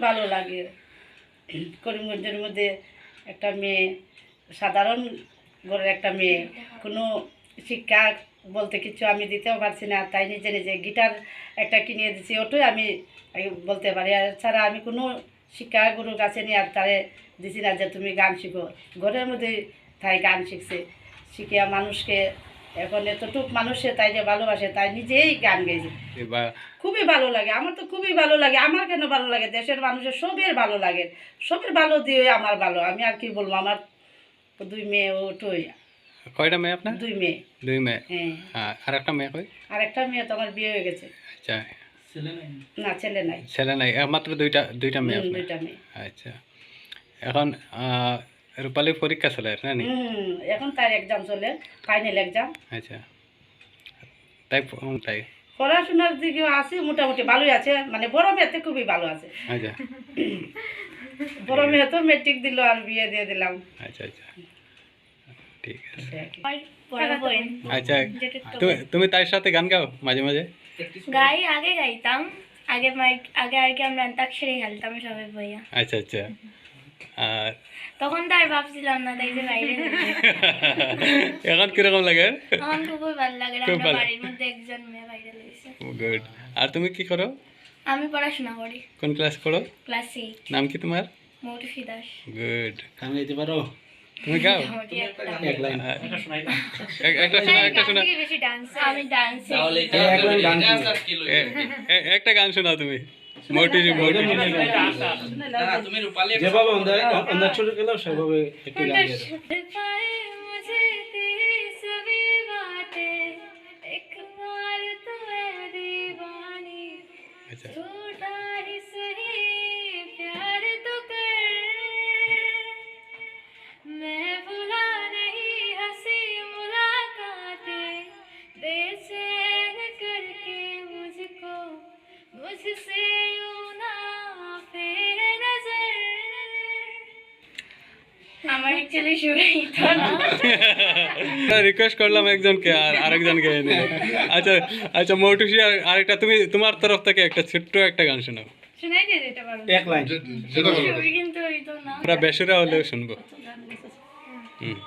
ভালো লাগে। করিমগঞ্জের মধ্যে একটা মেয়ে, সাধারণ ঘরের একটা মেয়ে, কোনো শিক্ষা বলতে কিছু আমি দিতেও পারছি না, তাই নিজে নিজে গিটার একটা কিনে দিচ্ছি, ওটাই আমি বলতে পারি। আর ছাড়া আমি কোনো শিক্ষা গুরুর কাছে নিয়ে আর তারে দিছি না যে তুমি গান শিখো। ঘরের মধ্যে তাই গান শিখছে, শিখিয়া মানুষকে এখন এতটুক মানুষে তাই যে ভালোবাসে, তাই নিজেই গান গেয়েছে। খুবই ভালো লাগে, আমার তো খুবই ভালো লাগে। আমার কেন ভালো লাগে, দেশের মানুষের সবের ভালো লাগে, সবের ভালো দিয়ে আমার ভালো। আমি আর কি বলবো, আমার 2 মেয়ে, ওটোই। কয়টা মেয়ে আপনার? 2 মেয়ে। 2 মেয়ে। হ্যাঁ। আর একটা মেয়ে কই? আর একটা মেয়ে তো আমার বিয়ে হয়ে গেছে। আচ্ছা, না, ছেলে নাই। ছেলে নাই, একমাত্র দুইটা মেয়ে আপনার? 2টা মেয়ে। আচ্ছা, এখন রূপালী পরীক্ষা চলে না নি? এখন তার এক্সাম চলে, ফাইনাল এক্সাম। আচ্ছা, তাই তাই পড়াশোনার দিকেও আছে, মোটামুটি ভালোই আছে, মানে বড় মেয়েতে খুবই ভালো আছে। আচ্ছা, বড় মেয়ে তো মেট্রিক দিল আর বিয়ে দিয়ে দিলাম। আচ্ছা, আচ্ছা, ঠিক আছে। আচ্ছা, আচ্ছা, তুমি তার সাথে গান গাও মাঝে মাঝে? গাই, আগে গাইতাম, আগে আগে আর কি আমরা অন্তাক্ষরী খেলতাম সবাই ভাইয়া। আচ্ছা, আচ্ছা। আর তখন তো আর ভাবছিলাম না, তাই যে বাইরে এখন কিরকম লাগে? তখন খুবই ভালো লাগে। খুব আমরা ভালো। বাড়ির মধ্যে একজন মেয়ে বাইরে লইছে। গুড। আর তুমি কি করো? আমি পড়াশোনা করি, কোন ক্লাস করো? ক্লাস 8। নাম কি তোমার? মৌটুফি দাস। গুড। গান গাইতে পারো? তুমি গাও? মোটামুটি একটা। এক লাইন। একটা শোনা, না, একটা শোনা। গান থেকে বেশি ডান্স, আমি ডান্স। এক লাইন গান একটা গান শোনাও তুমি। মোটিভি যেভাবে অন্ধাক্ষর গেল সেভাবে একটু গান গাইতে। मुझे तेरी सभी बातें, एक बार तो मैं दीवानी, আচ্ছা, छोटा ही सही प्यार तो कर, मैं भुला नहीं हंसी मुलाकातें, बेचैन करके मुझको मुझसे यूं ना फेर नजर। আমার অ্যাকচুয়ালি শুনেই তো না। রিকোয়েস্ট করলাম একজনকে আর আরেকজন গেয়ে নিল। আচ্ছা, আচ্ছা, মৌটুসি, আর আরেকটা তুমি তোমার তরফ থেকে একটা ছোট্ট একটা গান শোনাও। শুনাই দিয়ে দিতে পারো? এক লাইন। শুনি কিন্তু ওই তো না। আমরা বেসুরা হলেও শুনবো। হুম।